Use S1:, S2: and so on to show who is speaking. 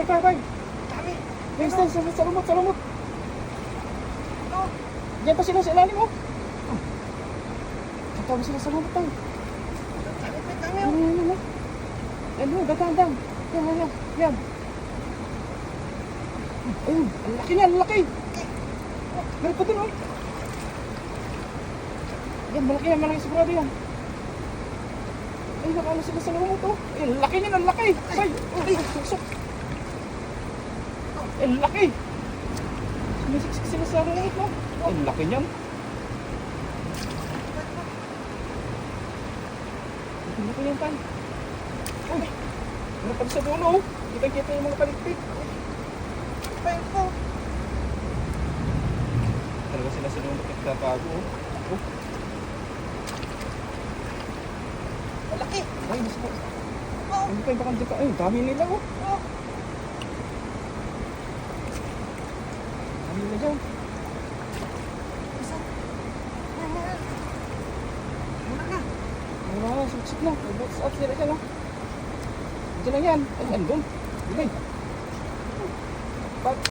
S1: tay.
S2: Dami.
S1: Guys, tay, sa lumot. Diyan pa sila sa ilalim, oh. Tatawa sila sa lumot, tay.
S2: Dami.
S1: Yan, datang. Yan. Ayun, ang laki niya, ang laki. Meron pa dun, oh. Yan, malaki sigurado yan. Ay, nakala sila sa lumot, oh. Ay, ang laki niya, ang laki. Ay, susok. Ay, ang laki. Sumisiksik sila sa lumot, no? Ay, ang laki niyan. Ang laki niyan, tay. Ay, meron pa sa dulo, oh. Kita yung mga paligpit.
S2: Pwede.
S1: Talaga sila sa lumot at tatago, oh.
S2: Malaki.
S1: Ay, mas po. Hindi pa yung bakang dika. Ay, dami nila, oh. Dami nila dyan.
S2: Isa. Muna na.
S1: Wala, suksik na. May box out sila dyan, oh. Diyan lang yan. Ay, andun. Dibay.